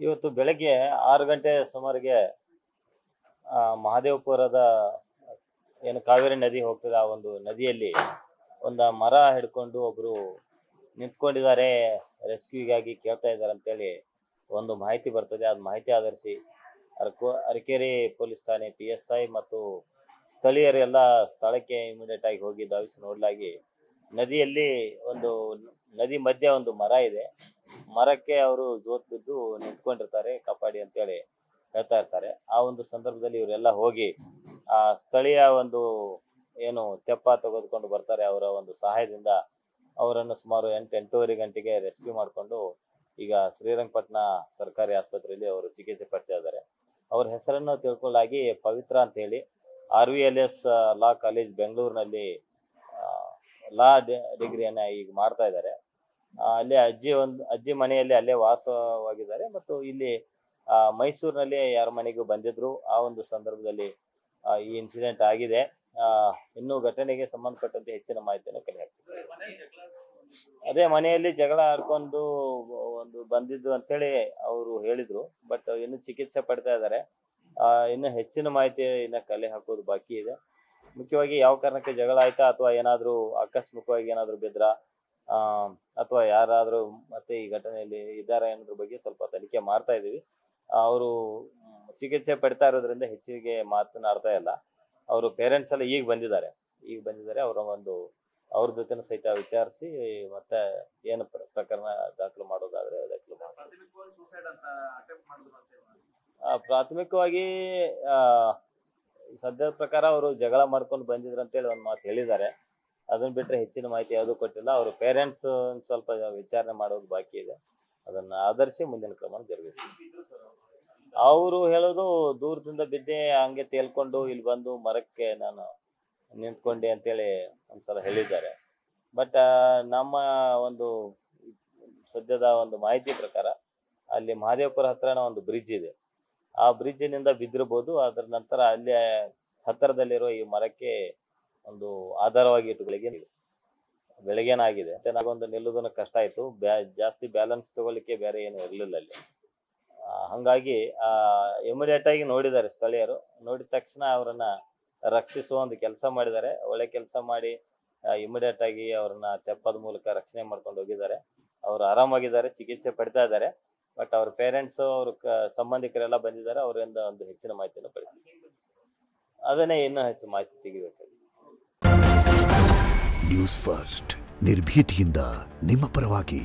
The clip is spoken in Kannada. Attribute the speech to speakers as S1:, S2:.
S1: ಇವತ್ತು ಬೆಳಗ್ಗೆ 6 ಗಂಟೆ ಸುಮಾರಿಗೆ ಮಹದೇವಪುರದ ಏನು ಕಾವೇರಿ ನದಿ ಹೋಗ್ತದೆ, ಆ ಒಂದು ನದಿಯಲ್ಲಿ ಒಂದು ಮರ ಹಿಡ್ಕೊಂಡು ಒಬ್ರು ನಿಂತ್ಕೊಂಡಿದ್ದಾರೆ, ರೆಸ್ಕ್ಯೂಗಾಗಿ ಕೇಳ್ತಾ ಇದ್ದಾರೆ ಅಂತೇಳಿ ಒಂದು ಮಾಹಿತಿ ಬರ್ತದೆ. ಅದು ಮಾಹಿತಿ ಆಧರಿಸಿ ಅರಕೇರಿ ಪೊಲೀಸ್ ಠಾಣೆ PSI ಮತ್ತು ಸ್ಥಳೀಯರೆಲ್ಲ ಸ್ಥಳಕ್ಕೆ ಇಮಿಡಿಯೇಟ್ ಆಗಿ ಹೋಗಿ ಧಾವಿಸಿ ನೋಡಲಾಗಿ ನದಿಯಲ್ಲಿ ನದಿ ಮಧ್ಯೆ ಒಂದು ಮರ ಇದೆ. ಮರಕ್ಕೆ ಅವರು ಜೋತ್ ಬಿದ್ದು ನಿಂತ್ಕೊಂಡಿರ್ತಾರೆ, ಕಾಪಾಡಿ ಅಂತೇಳಿ ಹೇಳ್ತಾ ಇರ್ತಾರೆ. ಆ ಒಂದು ಸಂದರ್ಭದಲ್ಲಿ ಇವರೆಲ್ಲ ಹೋಗಿ ಆ ಸ್ಥಳೀಯ ಏನು ತೆಪ್ಪ ತೆಗೆದುಕೊಂಡು ಬರ್ತಾರೆ. ಅವರ ಒಂದು ಸಹಾಯದಿಂದ ಅವರನ್ನು ಸುಮಾರು 8-8:30 ಗಂಟೆಗೆ ರೆಸ್ಕ್ಯೂ ಮಾಡಿಕೊಂಡು ಈಗ ಶ್ರೀರಂಗಪಟ್ಟಣ ಸರ್ಕಾರಿ ಆಸ್ಪತ್ರೆಯಲ್ಲಿ ಅವರು ಚಿಕಿತ್ಸೆ ಪಡ್ತಾ ಇದ್ದಾರೆ. ಅವ್ರ ಹೆಸರನ್ನು ತಿಳ್ಕೊಳ್ಳಾಗಿ ಪವಿತ್ರ ಅಂತ ಹೇಳಿ RVLS ಲಾ ಕಾಲೇಜ್ ಬೆಂಗಳೂರಿನಲ್ಲಿ ಲಾ ಡಿಗ್ರಿಯನ್ನ ಈಗ ಮಾಡ್ತಾ ಇದ್ದಾರೆ. ಅಲ್ಲಿ ಅಜ್ಜಿ ಮನೆಯಲ್ಲಿ ಅಲ್ಲೇ ವಾಸವಾಗಿದ್ದಾರೆ ಮತ್ತು ಇಲ್ಲಿ ಮೈಸೂರಿನಲ್ಲಿ ಯಾರ ಮನೆಗೂ ಬಂದಿದ್ರು. ಆ ಒಂದು ಸಂದರ್ಭದಲ್ಲಿ ಈ ಇನ್ಸಿಡೆಂಟ್ ಆಗಿದೆ. ಇನ್ನು ಘಟನೆಗೆ ಸಂಬಂಧಪಟ್ಟಂತೆ ಹೆಚ್ಚಿನ ಮಾಹಿತಿಯನ್ನು ಕಲೆ ಹಾಕ್ತಿದ್ದಾರೆ. ಅದೇ ಮನೆಯಲ್ಲಿ ಜಗಳ ಆಡ್ಕೊಂಡು ಬಂದಿದ್ದು ಅಂತೇಳಿ ಅವರು ಹೇಳಿದ್ರು. ಬಟ್ ಇನ್ನು ಚಿಕಿತ್ಸೆ ಪಡ್ತಾ ಇದ್ದಾರೆ. ಇನ್ನು ಹೆಚ್ಚಿನ ಮಾಹಿತಿ ಇನ್ನ ಕಲೆ ಹಾಕೋದು ಬಾಕಿ ಇದೆ. ಮುಖ್ಯವಾಗಿ ಯಾವ ಕಾರಣಕ್ಕೆ ಜಗಳ ಆಯ್ತಾ ಅಥವಾ ಏನಾದ್ರು ಆಕಸ್ಮಿಕವಾಗಿ ಏನಾದ್ರು ಬಿದ್ರ ಅಥವಾ ಯಾರಾದ್ರೂ ಮತ್ತೆ ಈ ಘಟನೆಯಲ್ಲಿ ಇದ್ದಾರೆ ಅನ್ನೋದ್ರ ಬಗ್ಗೆ ಸ್ವಲ್ಪ ತನಿಖೆ ಮಾಡ್ತಾ ಇದೀವಿ. ಅವರು ಚಿಕಿತ್ಸೆ ಪಡ್ತಾ ಇರೋದ್ರಿಂದ ಹೆಚ್ಚಿಗೆ ಮಾತನಾಡ್ತಾ ಇಲ್ಲ. ಅವರು ಪೇರೆಂಟ್ಸ್ ಎಲ್ಲ ಈಗ ಬಂದಿದ್ದಾರೆ. ಅವ್ರ ಜೊತೆ ಸಹಿತ ವಿಚಾರಿಸಿ ಮತ್ತೆ ಏನು ಪ್ರಕರಣ ದಾಖಲು ಮಾಡೋದಾದ್ರೆ ದಾಖಲು ಮಾಡ್ತಾರೆ. ಪ್ರಾಥಮಿಕವಾಗಿ ಸದ್ಯದ ಪ್ರಕಾರ ಅವರು ಜಗಳ ಮಾಡ್ಕೊಂಡು ಬಂದಿದ್ರು ಅಂತೇಳಿ ಒಂದು ಮಾತು ಹೇಳಿದ್ದಾರೆ. ಅದನ್ನ ಬಿಟ್ರೆ ಹೆಚ್ಚಿನ ಮಾಹಿತಿ ಯಾವುದು ಕೊಟ್ಟಿಲ್ಲ. ಅವರು ಪೇರೆಂಟ್ಸ್ ಸ್ವಲ್ಪ ವಿಚಾರಣೆ ಮಾಡೋದು ಬಾಕಿ ಇದೆ. ಅದನ್ನ ಆಧರಿಸಿ ಮುಂದಿನ ಕ್ರಮ ಜರುಗಿಸ್ತಾರೆ. ಅವರು ಹೇಳೋದು ದೂರದಿಂದ ಬಿದ್ದೆ ಹಂಗೆ ತೇಲ್ಕೊಂಡು ಇಲ್ಲಿ ಬಂದು ಮರಕ್ಕೆ ನಾನು ನಿಂತ್ಕೊಂಡೆ ಅಂತೇಳಿ ಒಂದ್ಸಲ ಹೇಳಿದ್ದಾರೆ. ಬಟ್ ನಮ್ಮ ಸದ್ಯದ ಮಾಹಿತಿ ಪ್ರಕಾರ ಅಲ್ಲಿ ಮಹದೇವಪುರ ಹತ್ರನ ಒಂದು ಬ್ರಿಡ್ಜ್ ಇದೆ. ಆ ಬ್ರಿಡ್ಜಿನಿಂದ ಬಿದ್ದಿರಬಹುದು. ಅದರ ನಂತರ ಅಲ್ಲಿ ಹತ್ತಿರದಲ್ಲಿರೋ ಈ ಮರಕ್ಕೆ ಆಧಾರವಾಗಿ ಇಟ್ಟು ಬೆಳಗ್ಗೆನಾಗಿದೆ. ನಾವೊಂದು ನಿಲ್ಲೋದನ್ನ ಕಷ್ಟ ಆಯ್ತು. ಜಾಸ್ತಿ ಬ್ಯಾಲೆನ್ಸ್ ತಗೊಳ್ಳಿಕ್ಕೆ ಬೇರೆ ಏನು ಇರಲಿಲ್ಲ ಅಲ್ಲಿ. ಹಂಗಾಗಿ ಇಮಿಡಿಯೇಟ್ ಆಗಿ ನೋಡಿದ್ದಾರೆ ಸ್ಥಳೀಯರು. ನೋಡಿದ ತಕ್ಷಣ ಅವರನ್ನ ರಕ್ಷಿಸುವ ಒಂದು ಕೆಲಸ ಮಾಡಿದ್ದಾರೆ. ಒಳ್ಳೆ ಕೆಲಸ ಮಾಡಿ ಇಮಿಡಿಯೇಟ್ ಆಗಿ ಅವರನ್ನ ತೆಪ್ಪದ ಮೂಲಕ ರಕ್ಷಣೆ ಮಾಡ್ಕೊಂಡು ಹೋಗಿದ್ದಾರೆ. ಅವರು ಆರಾಮಾಗಿದ್ದಾರೆ, ಚಿಕಿತ್ಸೆ ಪಡ್ತಾ ಇದ್ದಾರೆ. ಬಟ್ ಅವ್ರ ಪೇರೆಂಟ್ಸ್ ಅವ್ರ ಸಂಬಂಧಿಕರೆಲ್ಲ ಬಂದಿದ್ದಾರೆ. ಅವರಿಂದ ಹೆಚ್ಚಿನ ಮಾಹಿತಿಯನ್ನು ಪಡಿತೀವಿ. ಅದನ್ನೇ ಇನ್ನೂ ಹೆಚ್ಚು ಮಾಹಿತಿ ತೆಗಿಬೇಕಾಗಿದೆ.
S2: ನ್ಯೂಸ್ ಫಸ್ಟ್ ನಿರ್ಭೀತಿಯಿಂದ ನಿಮ್ಮ ಪರವಾಗಿ.